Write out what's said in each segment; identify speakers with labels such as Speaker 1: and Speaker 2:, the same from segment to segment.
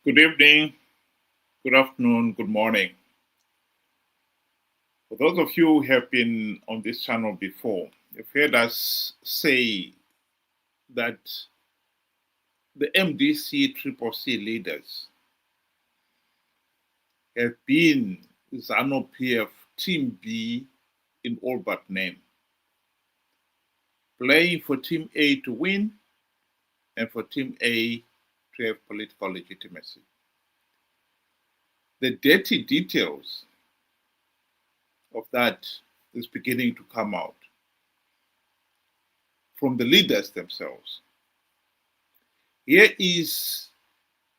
Speaker 1: Good evening, good afternoon, good morning. For those of you who have been on this channel before, you've heard us say that the MDC CCC leaders have been Zanu PF Team B in all but name, playing for Team A to win and for Team A to have political legitimacy. The dirty details of that is beginning to come out from the leaders themselves. Here is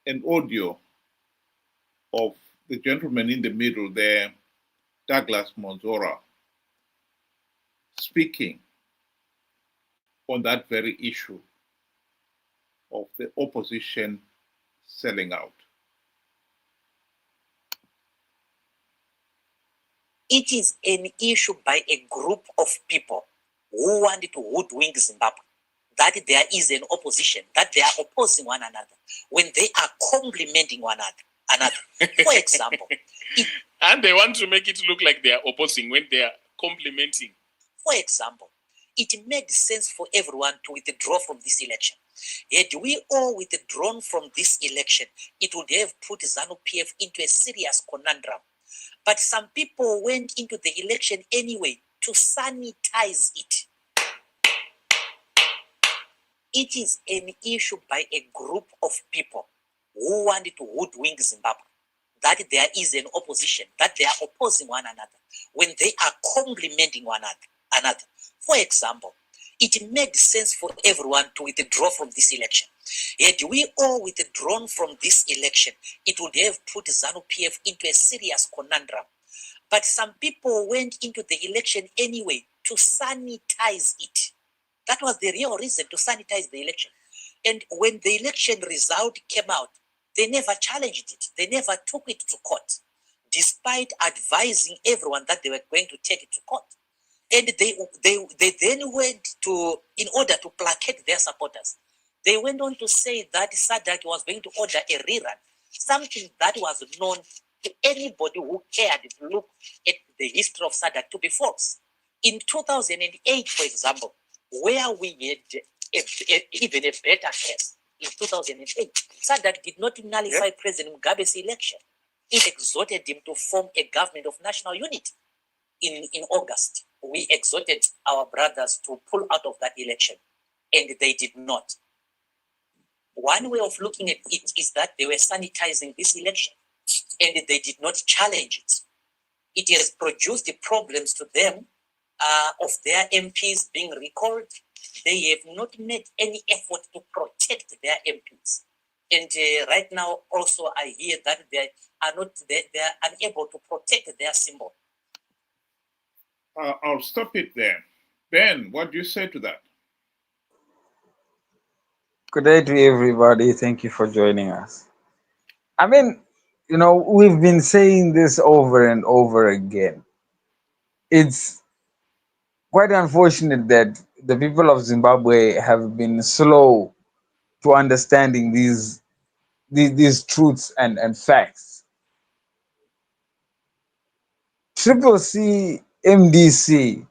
Speaker 1: an audio of the gentleman in the middle there, Douglas Monzora, speaking on that very issue of the opposition selling out.
Speaker 2: It is an issue by a group of people who want to hoodwink Zimbabwe, that there is an opposition, that they are opposing one another when they are complementing one another. For example,
Speaker 3: and they want to make it look like they are opposing when they are complementing.
Speaker 2: For example, it made sense for everyone to withdraw from this election. Had we all withdrawn from this election, it would have put Zanu PF into a serious conundrum. But some people went into the election anyway to sanitize it. It is an issue by a group of people who want to hoodwink Zimbabwe, that there is an opposition, that they are opposing one another when they are complementing one another. For example, it made sense for everyone to withdraw from this election. Had we all withdrawn from this election, it would have put Zanu PF into a serious conundrum. But some people went into the election anyway to sanitize it. That was the real reason, to sanitize the election. And when the election result came out, they never challenged it. They never took it to court, despite advising everyone that they were going to take it to court. And they then went to, in order to placate their supporters, they went on to say that SADC was going to order a rerun, something that was known to anybody who cared to look at the history of SADC to be false. In 2008, for example, where we had even a better case, in 2008, SADC did not nullify President Mugabe's election. It exhorted him to form a government of national unity. In August, we exhorted our brothers to pull out of that election, and they did not. One way of looking at it is that they were sanitizing this election, and they did not challenge it. It has produced the problems to them of their MPs being recalled. They have not made any effort to protect their MPs. And right now, also, I hear that they are unable to protect their symbol.
Speaker 1: I'll stop it there. Ben, what do you say to that?
Speaker 4: Good day to everybody. Thank you for joining us. I mean, we've been saying this over and over again. It's quite unfortunate that the people of Zimbabwe have been slow to understanding these truths and facts. CCC, MDC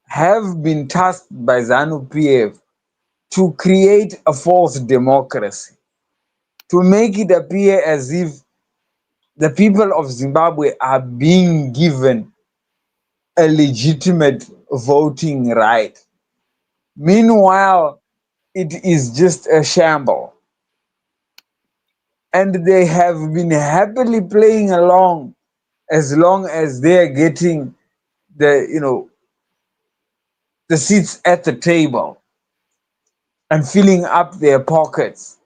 Speaker 4: have been tasked by Zanu PF to create a false democracy, to make it appear as if the people of Zimbabwe are being given a legitimate voting right. Meanwhile, it is just a shamble. And they have been happily playing along as long as they are getting the seats at the table and filling up their pockets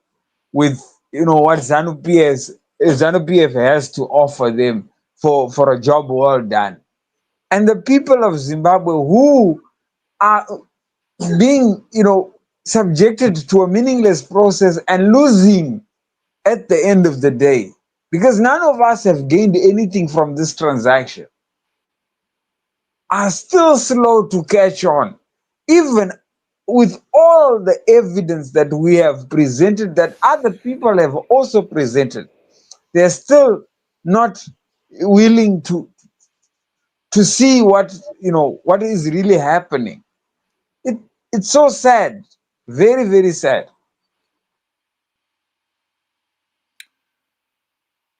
Speaker 4: with what ZANU PF has to offer them for a job well done. And the people of Zimbabwe who are being subjected to a meaningless process and losing at the end of the day, because none of us have gained anything from this transaction, are still slow to catch on. Even with all the evidence that we have presented, that other people have also presented, they're still not willing to see what, what is really happening. it it's so sad, very, very sad.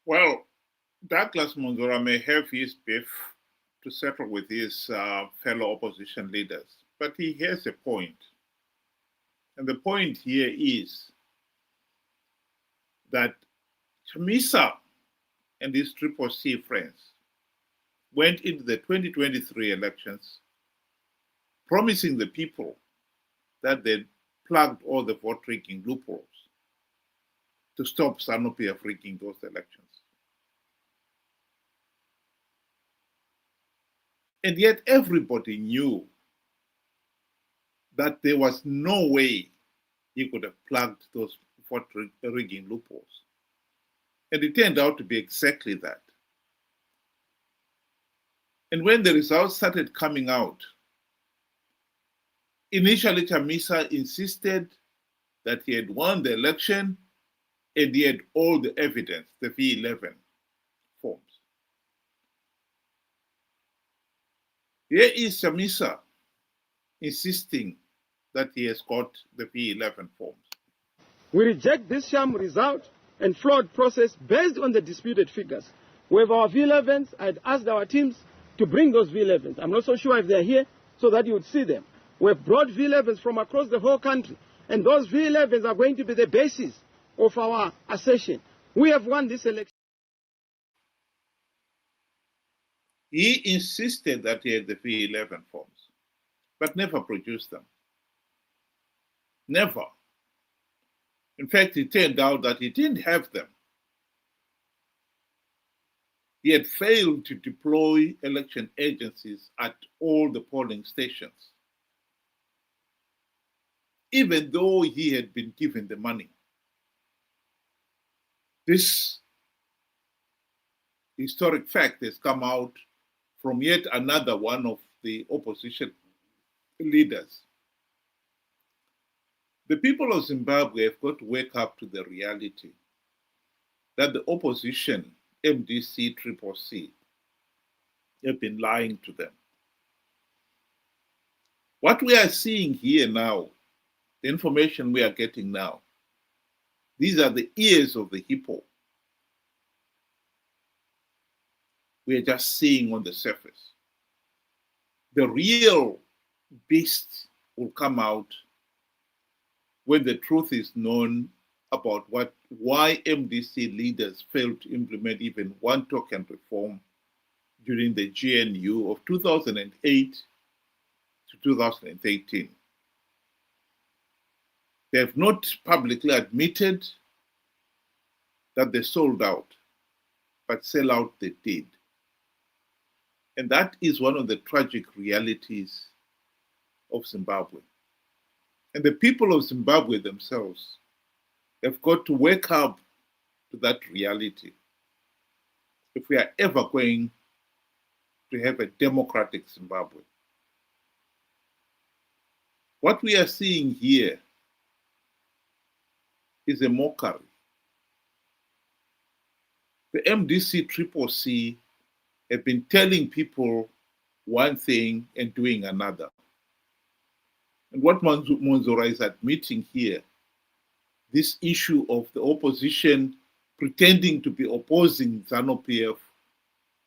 Speaker 1: Well, Douglas Monzora may have his beef to settle with his fellow opposition leaders, but he has a point. And the point here is that Chamisa and his Triple C friends went into the 2023 elections promising the people that they'd plugged all the vote rigging loopholes to stop Zanu PF rigging those elections. And yet everybody knew that there was no way he could have plugged those vote rigging loopholes. And it turned out to be exactly that. And when the results started coming out, initially Chamisa insisted that he had won the election and he had all the evidence, the V11 forms. Here is Chamisa insisting that he has got the V11 forms.
Speaker 5: We reject this sham result and flawed process based on the disputed figures. We have our V11s. I'd asked our teams to bring those V11s. I'm not so sure if they're here so that you would see them. We have brought V11s from across the whole country, and those V11s are going to be the basis of our assertion. We have won this election.
Speaker 1: He insisted that he had the V11 forms, but never produced them. Never. In fact, it turned out that he didn't have them. He had failed to deploy election agencies at all the polling stations, even though he had been given the money. This historic fact has come out from yet another one of the opposition leaders. The people of Zimbabwe have got to wake up to the reality that the opposition, MDC, CCC, have been lying to them. What we are seeing here now, the information we are getting now, these are the ears of the hippo. We are just seeing on the surface. The real beast will come out when the truth is known about why MDC leaders failed to implement even one token reform during the GNU of 2008 to 2018. They have not publicly admitted that they sold out, but sell out they did. And that is one of the tragic realities of Zimbabwe. And the people of Zimbabwe themselves have got to wake up to that reality if we are ever going to have a democratic Zimbabwe. What we are seeing here is a mockery. The MDC CCC have been telling people one thing and doing another. And what Monzora is admitting here, this issue of the opposition pretending to be opposing Zanu PF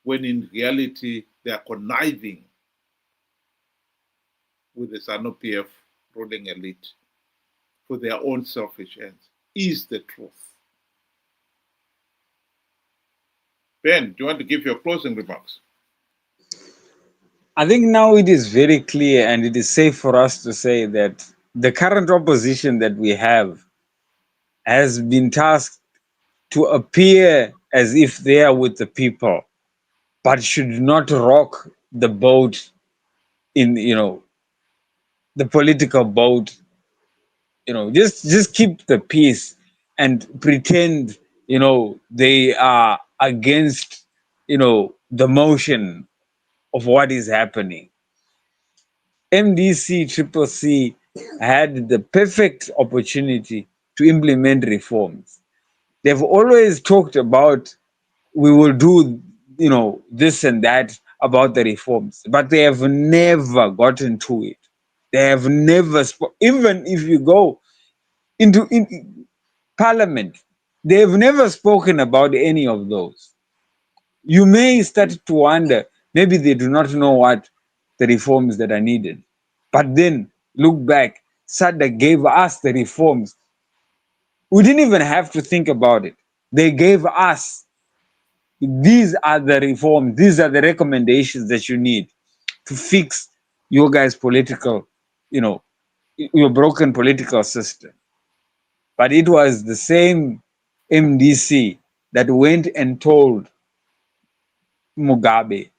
Speaker 1: when in reality they are conniving with the Zanu PF ruling elite for their own selfish ends, is the truth. Ben, do you want to give your closing remarks?
Speaker 4: I think now it is very clear and it is safe for us to say that the current opposition that we have has been tasked to appear as if they are with the people, but should not rock the boat in, the political boat. Just keep the peace and pretend, they are against, the motion of what is happening. MDC CCC had the perfect opportunity to implement reforms. They've always talked about we will do, this and that about the reforms, but they have never gotten to it. They have never even if you go into parliament, they have never spoken about any of those. You may start to wonder, maybe they do not know what the reforms that are needed. But then look back, SADC gave us the reforms. We didn't even have to think about it. They gave us, these are the reforms, these are the recommendations that you need to fix your guys' political, your broken political system. But it was the same MDC that went and told Mugabe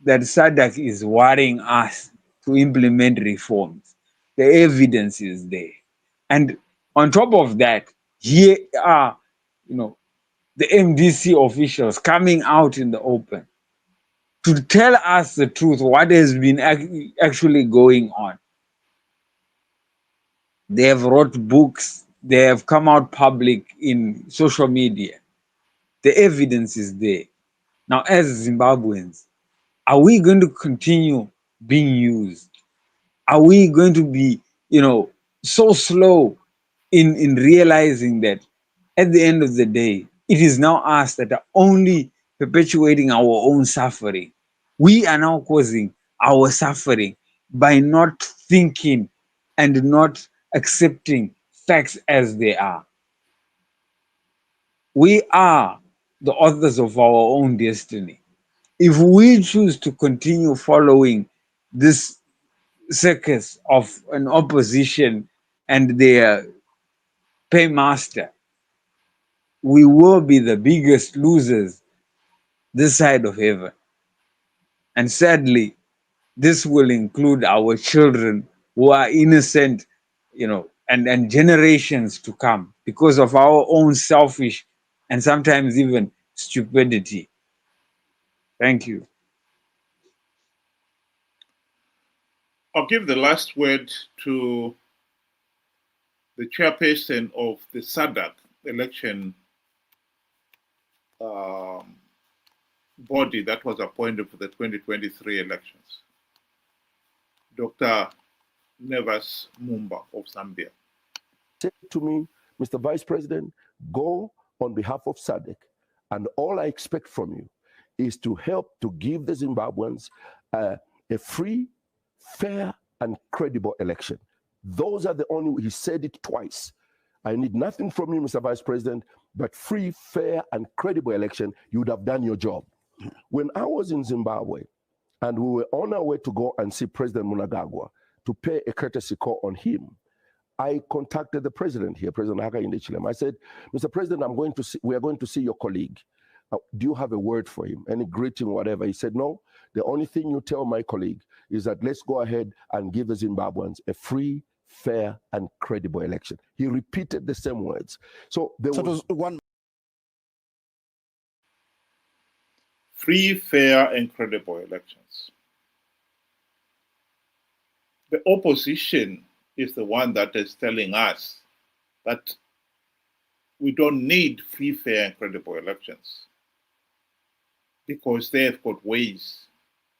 Speaker 4: that SADC is worrying us to implement reforms. The evidence is there. And on top of that, here are, the MDC officials coming out in the open to tell us the truth, what has been actually going on. They have wrote books, they have come out public in social media. The evidence is there. Now, as Zimbabweans, are we going to continue being used? Are we going to be, so slow in realizing that at the end of the day, it is now us that are only perpetuating our own suffering. We are now causing our suffering by not thinking and not accepting facts as they are. We are the authors of our own destiny. If we choose to continue following this circus of an opposition and their paymaster, we will be the biggest losers this side of heaven. And sadly, this will include our children who are innocent, and generations to come because of our own selfish and sometimes even stupidity. Thank you.
Speaker 1: I'll give the last word to the chairperson of the SADC election body that was appointed for the 2023 elections, Dr. Nevas Mumba of Zambia.
Speaker 6: Said to me, Mr. Vice President, go on behalf of SADC, and all I expect from you is to help to give the Zimbabweans a free, fair, and credible election. Those are the only, he said it twice. I need nothing from you, Mr. Vice President, but free, fair, and credible election. You would have done your job. When I was in Zimbabwe, and we were on our way to go and see President Mnangagwa to pay a courtesy call on him, I contacted the president here, President Hakainde Hichilema. I said, Mr. President, we are going to see your colleague. Do you have a word for him? Any greeting, whatever? He said, no. The only thing you tell my colleague is that let's go ahead and give the Zimbabweans a free, fair, and credible election. He repeated the same words. So there was one.
Speaker 1: Free, fair, and credible elections. The opposition is the one that is telling us that we don't need free, fair, and credible elections because they have got ways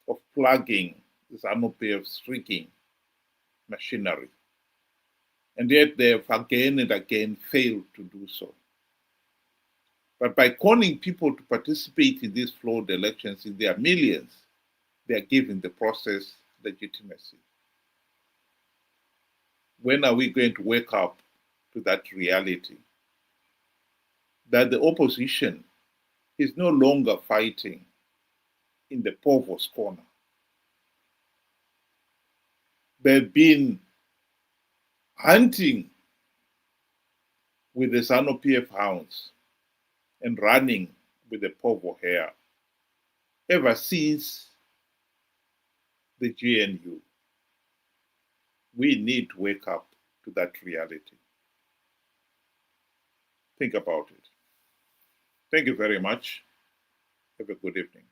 Speaker 1: of plugging Zanu PF's rigging machinery. And yet they have again and again failed to do so. But by calling people to participate in these flawed elections in their millions, they are giving the process legitimacy. When are we going to wake up to that reality? That the opposition is no longer fighting in the Povo's corner. They've been hunting with the Zanu PF hounds and running with the Povo hare ever since the GNU. We need to wake up to that reality. Think about it. Thank you very much. Have a good evening.